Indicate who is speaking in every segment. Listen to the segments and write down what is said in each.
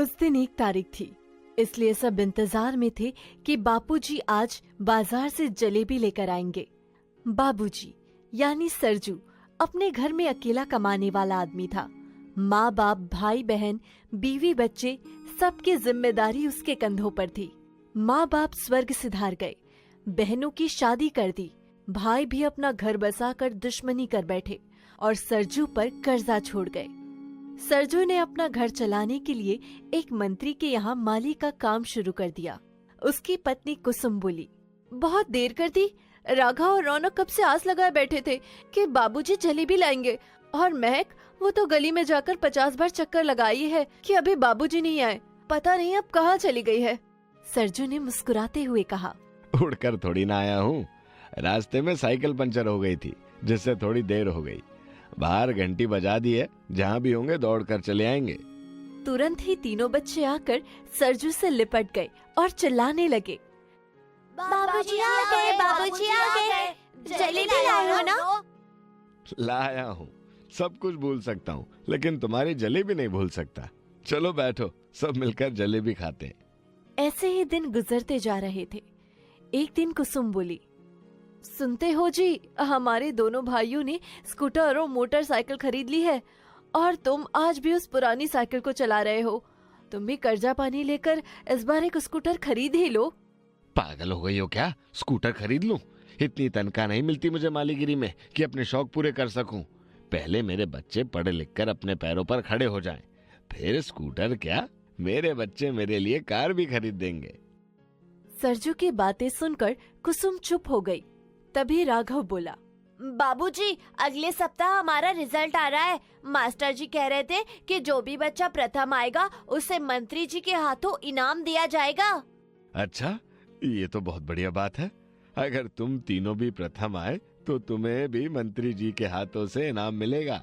Speaker 1: उस दिन 1 तारीख थी, इसलिए सब इंतजार में थे कि बापूजी आज बाजार से जलेबी लेकर आएंगे। बाबूजी यानी सरजू अपने घर में अकेला कमाने वाला आदमी था। माँ बाप, भाई बहन, बीवी बच्चे सबकी जिम्मेदारी उसके कंधों पर थी। माँ बाप स्वर्ग सिधार गए, बहनों की शादी कर दी, भाई भी अपना घर बसाकर दुश्मनी कर बैठे और सरजू पर कर्जा छोड़ गए। सरजू ने अपना घर चलाने के लिए एक मंत्री के यहाँ माली का काम शुरू कर दिया। उसकी पत्नी कुसुम बोली, बहुत देर कर दी। राघव और रौनक कब से आस लगाए बैठे थे कि बाबूजी जलेबी लाएंगे, और महक वो तो गली में जाकर 50 बार चक्कर लगाई है कि अभी बाबूजी नहीं आए। पता नहीं अब कहाँ चली गई है। सरजू ने मुस्कुराते हुए कहा,
Speaker 2: उड़कर थोड़ी ना आया हूँ, रास्ते में साइकिल पंचर हो गई थी जिससे थोड़ी देर हो गई। बाहर घंटी बजा दी है, जहाँ भी होंगे दौड़कर चले आएंगे।
Speaker 1: तुरंत ही तीनों बच्चे आकर सरजू से लिपट गए और चिल्लाने लगे,
Speaker 3: बाबूजी आ गए, बाबूजी आ गए, जलेबी लाए हो ना?
Speaker 2: लाया हूँ, सब कुछ भूल सकता हूँ लेकिन तुम्हारी जलेबी नहीं भूल सकता। चलो बैठो, सब मिलकर जलेबी खाते हैं।
Speaker 1: ऐसे ही दिन गुजरते जा रहे थे। एक दिन कुसुम बोली, सुनते हो जी, हमारे दोनों भाइयों ने स्कूटर और मोटरसाइकिल खरीद ली है और तुम आज भी उस पुरानी साइकिल को चला रहे हो। तुम भी कर्जा पानी लेकर इस बार एक स्कूटर खरीद ही लो।
Speaker 2: पागल हो गई हो क्या? स्कूटर खरीद लूं? इतनी तनख्वाह नहीं मिलती मुझे मालीगिरी में कि अपने शौक पूरे कर सकूं। पहले मेरे बच्चे पढ़ लिख कर अपने पैरों पर खड़े हो जाएं, फिर स्कूटर क्या, मेरे बच्चे मेरे लिए कार भी खरीद देंगे।
Speaker 1: सरजू की बातें सुनकर कुसुम चुप हो गई। तभी राघव बोला,
Speaker 3: बाबूजी, अगले सप्ताह हमारा रिजल्ट आ रहा है। मास्टर जी कह रहे थे कि जो भी बच्चा प्रथम आएगा उसे मंत्री जी के हाथों इनाम दिया जाएगा।
Speaker 2: अच्छा, ये तो बहुत बढ़िया बात है। अगर तुम तीनों भी प्रथम आए तो तुम्हें भी मंत्री जी के हाथों से इनाम मिलेगा।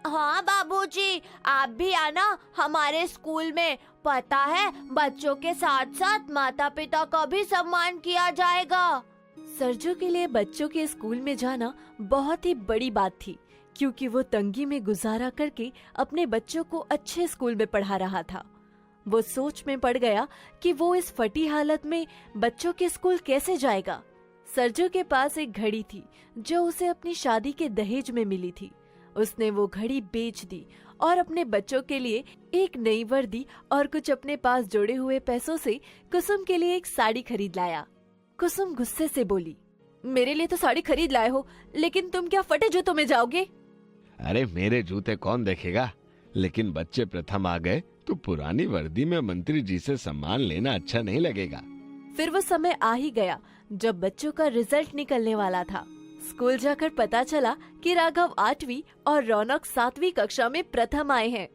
Speaker 3: हाँ बाबूजी, आप भी आना हमारे स्कूल में। पता है, बच्चों के साथ साथ माता पिता का भी सम्मान किया जाएगा।
Speaker 1: सरजू के लिए बच्चों के स्कूल में जाना बहुत ही बड़ी बात थी, क्योंकि वो तंगी में गुजारा करके अपने बच्चों को अच्छे स्कूल में पढ़ा रहा था। वो सोच में पड़ गया कि वो इस फटी हालत में बच्चों के स्कूल कैसे जाएगा। सरजू के पास एक घड़ी थी जो उसे अपनी शादी के दहेज में मिली थी। उसने वो घड़ी बेच दी और अपने बच्चों के लिए एक नई वर्दी और कुछ अपने पास जोड़े हुए पैसों से कुसुम के लिए एक साड़ी खरीद लाया। कुसुम गुस्से से बोली, मेरे लिए तो साड़ी खरीद लाए हो, लेकिन तुम क्या फटे जूतों में जाओगे?
Speaker 2: अरे मेरे जूते कौन देखेगा, लेकिन बच्चे प्रथम आ गए तो पुरानी वर्दी में मंत्री जी से सम्मान लेना अच्छा नहीं लगेगा।
Speaker 1: फिर वो समय आ ही गया जब बच्चों का रिजल्ट निकलने वाला था। स्कूल जाकर पता चला कि राघव 8वीं और रौनक 7वीं कक्षा में प्रथम आए हैं।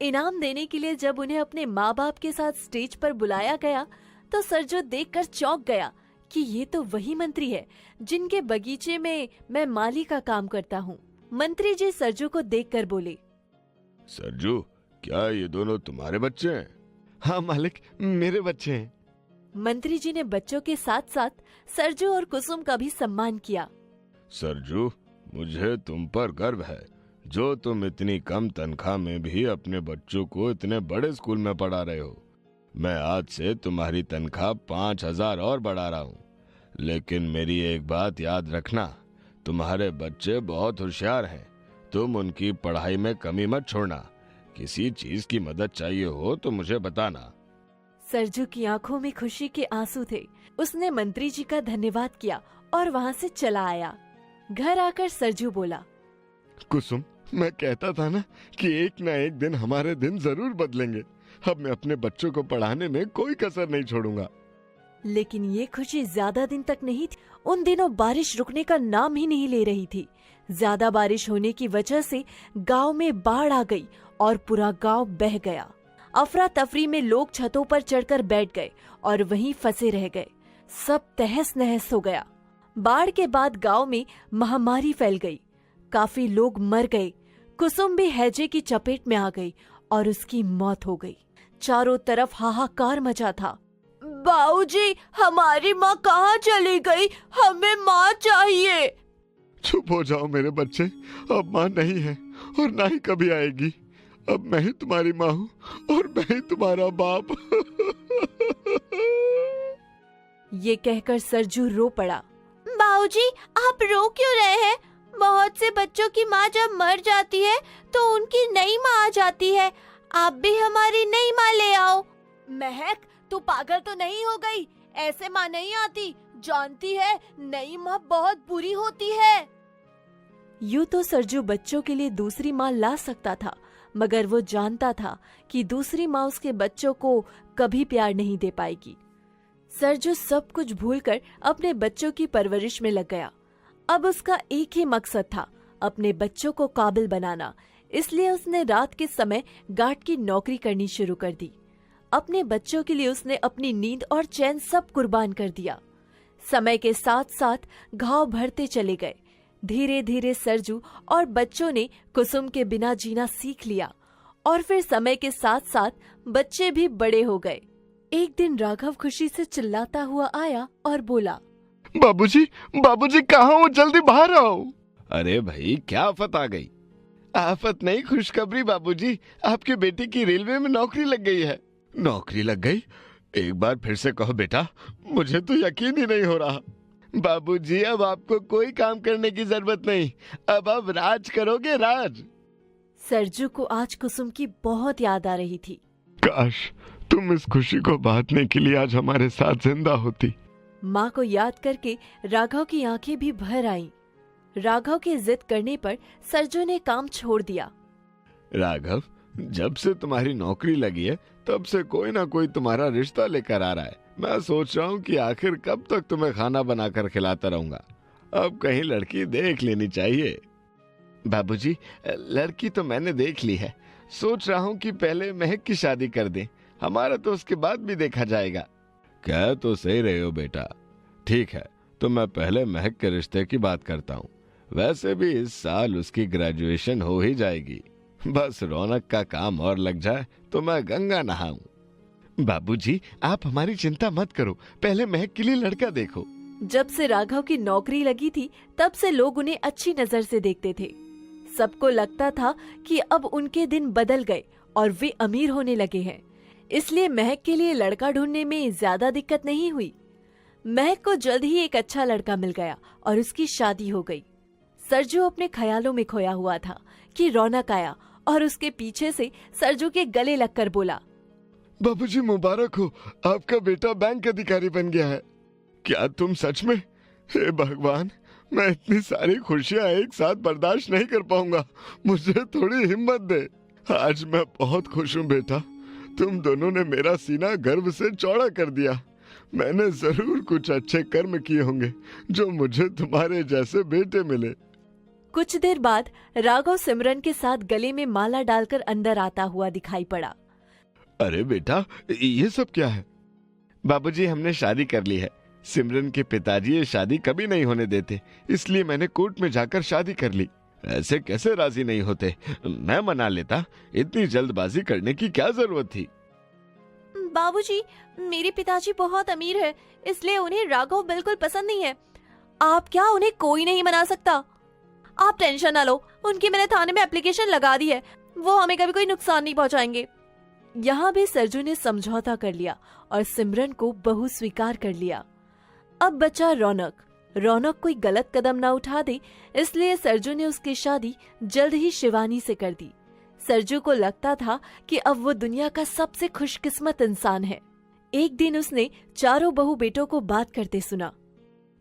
Speaker 1: इनाम देने के लिए जब उन्हें अपने माँ बाप के साथ स्टेज पर बुलाया गया तो सरजू देखकर चौंक गया कि ये तो वही मंत्री है जिनके बगीचे में मैं माली का काम करता हूँ। मंत्री जी सरजू को देखकर बोले,
Speaker 2: सरजू, क्या ये दोनों तुम्हारे बच्चे हैं? हाँ मालिक, मेरे बच्चे हैं।
Speaker 1: मंत्री जी ने बच्चों के साथ साथ सरजू और कुसुम का भी सम्मान किया।
Speaker 2: सरजू, मुझे तुम पर गर्व है जो तुम इतनी कम तनख्वाह में भी अपने बच्चों को इतने बड़े स्कूल में पढ़ा रहे हो। मैं आज से तुम्हारी तनख्वाह 5000 और बढ़ा रहा हूँ, लेकिन मेरी एक बात याद रखना, तुम्हारे बच्चे बहुत होशियार हैं, तुम उनकी पढ़ाई में कमी मत छोड़ना। किसी चीज की मदद चाहिए हो तो मुझे बताना।
Speaker 1: सरजू की आंखों में खुशी के आंसू थे। उसने मंत्री जी का धन्यवाद किया और वहाँ से चला आया। घर आकर सरजू बोला,
Speaker 2: कुसुम, मैं कहता था ना कि एक ना एक दिन हमारे दिन जरूर बदलेंगे। अब मैं अपने बच्चों को पढ़ाने में कोई कसर नहीं छोड़ूंगा।
Speaker 1: लेकिन ये खुशी ज्यादा दिन तक नहीं थी। उन दिनों बारिश रुकने का नाम ही नहीं ले रही थी। ज्यादा बारिश होने की वजह से गांव में बाढ़ आ गई और पूरा गांव बह गया। अफरा तफरी में लोग छतों पर चढ़कर बैठ गए और वहीं फंसे रह गए। सब तहस नहस हो गया। बाढ़ के बाद गांव में महामारी फैल गई। काफी लोग मर गए। कुसुम भी हैजे की चपेट में आ गई और उसकी मौत हो गई। चारों तरफ हाहाकार मचा था।
Speaker 3: बाबूजी, हमारी माँ कहाँ चली गई? हमें माँ चाहिए।
Speaker 2: चुप हो जाओ मेरे बच्चे, अब माँ नहीं है और ना ही कभी आएगी। अब मैं ही तुम्हारी माँ हूँ और मैं ही तुम्हारा बाप।
Speaker 1: ये कहकर सरजू रो पड़ा।
Speaker 3: बाबूजी, आप रो क्यों रहे हैं? बहुत से बच्चों की माँ जब मर जाती है तो उनकी नई माँ आ जाती है। आप भी हमारी नई माँ ले आओ।
Speaker 1: महक, तू पागल तो नहीं हो गई? ऐसे माँ नहीं आती, जानती है नई माँ बहुत बुरी होती है। यूं तो सरजू बच्चों के लिए दूसरी माँ ला सकता था, मगर वो जानता था कि दूसरी माँ उसके बच्चों को कभी प्यार नहीं दे पाएगी। सरजू सब कुछ भूलकर अपने बच्चों की परवरिश में लग गया। अब उसका एक ही मकसद था, अपने बच्चों को काबिल बनाना। इसलिए उसने रात के समय गार्ड की नौकरी करनी शुरू कर दी। अपने बच्चों के लिए उसने अपनी नींद और चैन सब कुर्बान कर दिया। समय के साथ साथ घाव भरते चले गए। धीरे धीरे सरजू और बच्चों ने कुसुम के बिना जीना सीख लिया और फिर समय के साथ साथ बच्चे भी बड़े हो गए। एक दिन राघव खुशी से चिल्लाता हुआ आया और बोला,
Speaker 2: बाबूजी, बाबूजी कहाँ हो? जल्दी बाहर आओ। अरे भाई, क्या आफत आ गई? आफत नहीं, खुशखबरी बाबूजी, आपके बेटे की रेलवे में नौकरी लग गई है। नौकरी लग गई? एक बार फिर से कहो बेटा, मुझे तो यकीन ही नहीं हो रहा। बाबूजी, अब आपको कोई काम करने की जरूरत नहीं, अब आप राज करोगे, राज।
Speaker 1: सरजू को आज कुसुम की बहुत याद आ रही थी।
Speaker 2: काश तुम इस खुशी को बांटने के लिए आज हमारे साथ जिंदा होती।
Speaker 1: माँ को याद करके राघव की आंखें भी भर आईं। राघव के जिद करने पर सरजू ने काम छोड़ दिया।
Speaker 2: राघव, जब से तुम्हारी नौकरी लगी है तब से कोई ना कोई तुम्हारा रिश्ता लेकर आ रहा है। मैं सोच रहा हूँ कि आखिर कब तक तुम्हें खाना बनाकर खिलाता रहूंगा। अब कहीं लड़की देख लेनी चाहिए। बाबूजी, लड़की तो मैंने देख ली है। सोच रहा हूँ कि पहले महक की शादी कर दें, हमारा तो उसके बाद भी देखा जाएगा। कह तो सही रहे हो बेटा। ठीक है, तो मैं पहले महक के रिश्ते की बात करता हूँ। वैसे भी इस साल उसकी ग्रेजुएशन हो ही जाएगी। बस रौनक का काम और लग जाए तो मैं गंगा नहाऊं। बाबूजी, आप हमारी चिंता मत करो, पहले महक के लिए लड़का देखो।
Speaker 1: जब से राघव की नौकरी लगी थी तब से लोग उन्हें अच्छी नजर से देखते थे। सबको लगता था कि अब उनके दिन बदल गए और वे अमीर होने लगे हैं। इसलिए महक के लिए लड़का ढूंढने में ज्यादा दिक्कत नहीं हुई। महक को जल्द ही एक अच्छा लड़का मिल गया और उसकी शादी हो गई। सरजू अपने ख्यालों में खोया हुआ था कि रौनक आया और उसके पीछे से सरजू के गले लगकर बोला,
Speaker 2: बाबूजी मुबारक हो, आपका बेटा बैंक अधिकारी बन गया है। क्या तुम सच में? हे भगवान, मैं इतनी सारी खुशियां एक साथ बर्दाश्त नहीं कर पाऊंगा, मुझे थोड़ी हिम्मत दे। आज मैं बहुत खुश हूँ बेटा, तुम दोनों ने मेरा सीना गर्व से चौड़ा कर दिया। मैंने जरूर कुछ अच्छे कर्म किए होंगे जो मुझे तुम्हारे जैसे बेटे मिले।
Speaker 1: कुछ देर बाद राघव सिमरन के साथ गले में माला डालकर अंदर आता हुआ दिखाई पड़ा।
Speaker 2: अरे बेटा, ये सब क्या है? बाबूजी, हमने शादी कर ली है। सिमरन के पिताजी ये शादी कभी नहीं होने देते, इसलिए मैंने कोर्ट में जाकर शादी कर ली। ऐसे कैसे राजी नहीं होते? मैं मना लेता, इतनी जल्दबाजी करने की क्या जरूरत थी?
Speaker 3: बाबूजी, मेरे पिताजी बहुत अमीर है, इसलिए उन्हें राघव बिल्कुल पसंद नहीं है। आप क्या, उन्हें कोई नहीं मना सकता? आप टेंशन ना लो, उनकी मैंने थाने में एप्लीकेशन लगा दी है, वो हमें कभी कोई नुकसान नहीं पहुंचाएंगे।
Speaker 1: यहाँ भी सरजू ने समझौता कर लिया और सिमरन को बहू स्वीकार कर लिया। अब बचा रौनक। रौनक कोई गलत कदम ना उठा दे, इसलिए सरजू ने उसकी शादी जल्द ही शिवानी से कर दी। सरजू को लगता था कि अब वो दुनिया का सबसे खुशकिस्मत इंसान है। एक दिन उसने चारों बहू बेटों को बात करते सुना।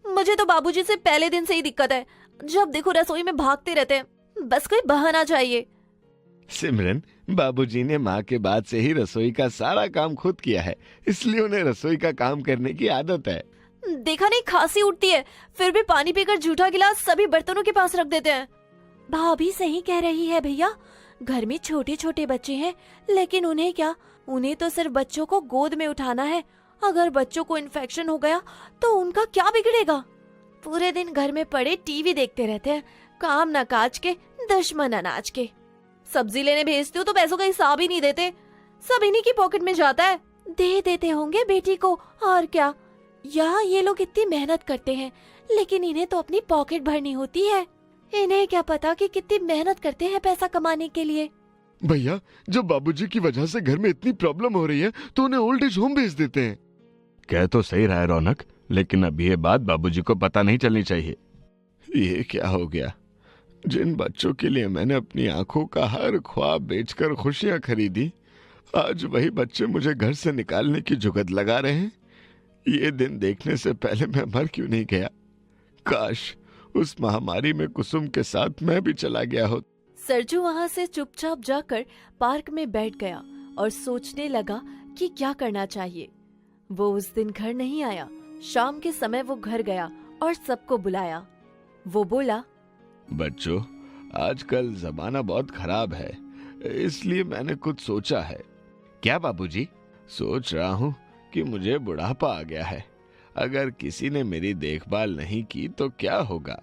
Speaker 3: मुझे तो बाबूजी से पहले दिन से ही दिक्कत है, जब देखो रसोई में भागते रहते हैं, बस कोई बहाना चाहिए।
Speaker 2: सिमरन, बाबूजी ने माँ के बाद से ही रसोई का सारा काम खुद किया है, इसलिए उन्हें रसोई का काम करने की आदत है।
Speaker 3: देखा नहीं, खांसी उठती है, फिर भी पानी पीकर जूठा गिलास सभी बर्तनों के पास रख देते हैं।
Speaker 1: भाभी सही कह रही है भैया, घर में छोटे छोटे बच्चे हैं, लेकिन उन्हें क्या, उन्हें तो सिर्फ बच्चों को गोद में उठाना है। अगर बच्चों को इन्फेक्शन हो गया तो उनका क्या बिगड़ेगा? पूरे दिन घर में पड़े टीवी देखते रहते हैं, काम न काज के, दुश्मन अनाज के।
Speaker 3: सब्जी लेने भेजती हूँ तो पैसों का हिसाब ही नहीं देते, सब इन्हीं की पॉकेट में जाता है।
Speaker 1: दे देते होंगे बेटी को, और क्या। यहाँ ये लोग इतनी मेहनत करते हैं, लेकिन इन्हें तो अपनी पॉकेट भरनी होती है। इन्हें क्या पता कि कितनी मेहनत करते हैं पैसा कमाने के लिए।
Speaker 4: भैया, जब बाबूजी की वजह से घर में इतनी प्रॉब्लम हो रही है तो उन्हें ओल्ड एज होम भेज देते हैं।
Speaker 2: कह तो सही रहा है रौनक, लेकिन अब ये बात बाबूजी को पता नहीं चलनी चाहिए।
Speaker 4: ये क्या हो गया? जिन बच्चों के लिए मैंने अपनी आंखों का हर ख्वाब बेचकर खुशियां खरीदी, आज वही बच्चे मुझे घर से निकालने की जुगत लगा रहे हैं। ये दिन देखने से पहले मैं मर क्यों नहीं गया? काश उस महामारी में कुसुम के साथ मैं भी चला गया हो।
Speaker 1: सरजू वहाँ से चुपचाप जाकर पार्क में बैठ गया और सोचने लगा कि क्या करना चाहिए। वो उस दिन घर नहीं आया। शाम के समय वो घर गया और सबको बुलाया। वो बोला,
Speaker 4: बच्चों, आजकल जमाना बहुत खराब है, इसलिए मैंने कुछ सोचा है।
Speaker 2: क्या बाबूजी?
Speaker 4: सोच रहा हूँ कि मुझे बुढ़ापा आ गया है। अगर किसी ने मेरी देखभाल नहीं की तो क्या होगा?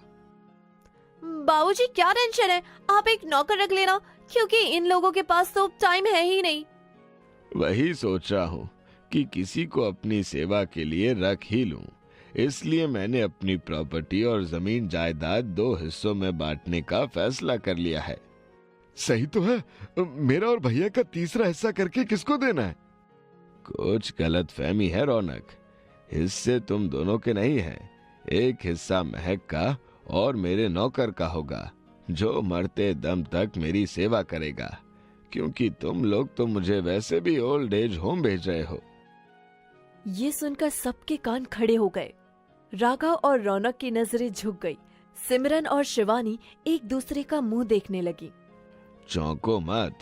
Speaker 3: बाबूजी क्या टेंशन है, आप एक नौकर रख लेना, क्योंकि इन लोगों के पास तो टाइम है ही नहीं।
Speaker 4: वही सोच रहा हूँ कि किसी को अपनी सेवा के लिए रख ही लूं। इसलिए मैंने अपनी प्रॉपर्टी और जमीन जायदाद 2 हिस्सों में बांटने का फैसला कर लिया है।
Speaker 2: सही तो है। मेरा और भैया का तीसरा हिस्सा करके किसको देना है?
Speaker 4: कुछ गलत फहमी है रौनक। हिस्से तुम दोनों के नहीं हैं। एक हिस्सा महक का और मेरे नौकर का होगा, जो मरते दम तक मेरी सेवा करेगा, क्योंकि तुम लोग तो मुझे वैसे भी ओल्ड एज होम भेज रहे हो।
Speaker 1: ये सुनकर सबके कान खड़े हो गए। राघव और रौनक की नजरें झुक गई। सिमरन और शिवानी एक दूसरे का मुंह देखने लगी।
Speaker 4: चौंको मत,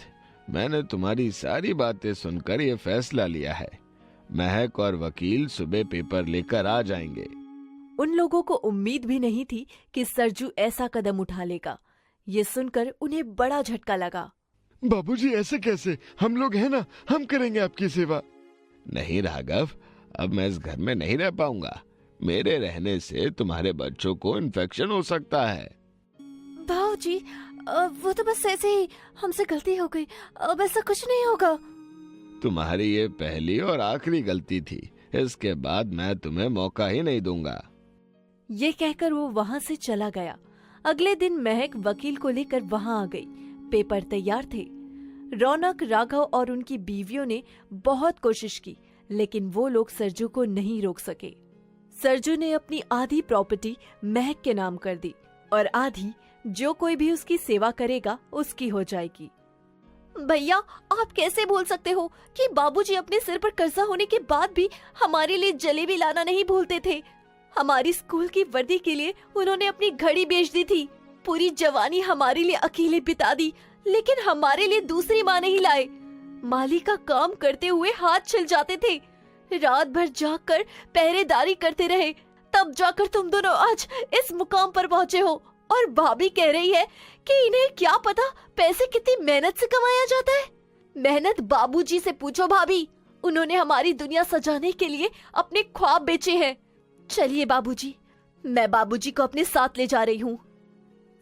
Speaker 4: मैंने तुम्हारी सारी बातें सुनकर ये फैसला लिया है। महक और वकील सुबह पेपर लेकर आ जाएंगे।
Speaker 1: उन लोगों को उम्मीद भी नहीं थी कि सरजू ऐसा कदम उठा लेगा। ये सुनकर उन्हें बड़ा झटका लगा।
Speaker 2: बाबूजी, ऐसे कैसे? हम लोग हैं ना, हम करेंगे आपकी सेवा।
Speaker 4: नहीं राघव, अब मैं इस घर में नहीं रह पाऊंगा। मेरे रहने से तुम्हारे बच्चों को इन्फेक्शन हो सकता है।
Speaker 3: बाबूजी, वो तो बस ऐसे ही हमसे गलती हो गई, अब ऐसा कुछ नहीं होगा।
Speaker 4: तुम्हारी ये पहली और आखिरी गलती थी। इसके बाद मैं तुम्हें मौका ही नहीं दूंगा।
Speaker 1: ये कहकर वो वहाँ से चला गया। अगले दिन महक वकील को लेकर वहाँ आ गई। पेपर तैयार थे। रौनक, राघव और उनकी बीवियों ने बहुत कोशिश की, लेकिन वो लोग सरजू को नहीं रोक सके। सरजू ने अपनी आधी प्रॉपर्टी महक के नाम कर दी और आधी जो कोई भी उसकी सेवा करेगा उसकी हो जाएगी।
Speaker 3: भैया, आप कैसे बोल सकते हो कि बाबूजी अपने सिर पर कर्जा होने के बाद भी हमारे लिए जलेबी लाना नहीं भूलते थे। हमारी स्कूल की वर्दी के लिए उन्होंने अपनी घड़ी बेच दी थी। पूरी जवानी हमारे लिए अकेले बिता दी, लेकिन हमारे लिए दूसरी माँ नहीं लाए। माली का काम करते हुए हाथ छिल जाते थे। रात भर जागकर पहरेदारी करते रहे, तब जाकर तुम दोनों आज इस मुकाम पर पहुँचे हो। और भाभी कह रही है कि इन्हें क्या पता पैसे कितनी मेहनत से कमाया जाता है। मेहनत बाबूजी से पूछो भाभी, उन्होंने हमारी दुनिया सजाने के लिए अपने ख्वाब बेचे हैं। चलिए बाबूजी, मैं बाबूजी को अपने साथ ले जा रही हूँ।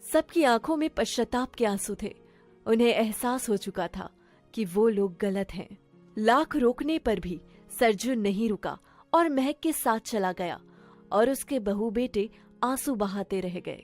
Speaker 1: सबकी आंखों में पश्चाताप के आंसू थे। उन्हें एहसास हो चुका था कि वो लोग गलत हैं। लाख रोकने पर भी सरजू नहीं रुका और महक के साथ चला गया और उसके बहू बेटे आंसू बहाते रह गए।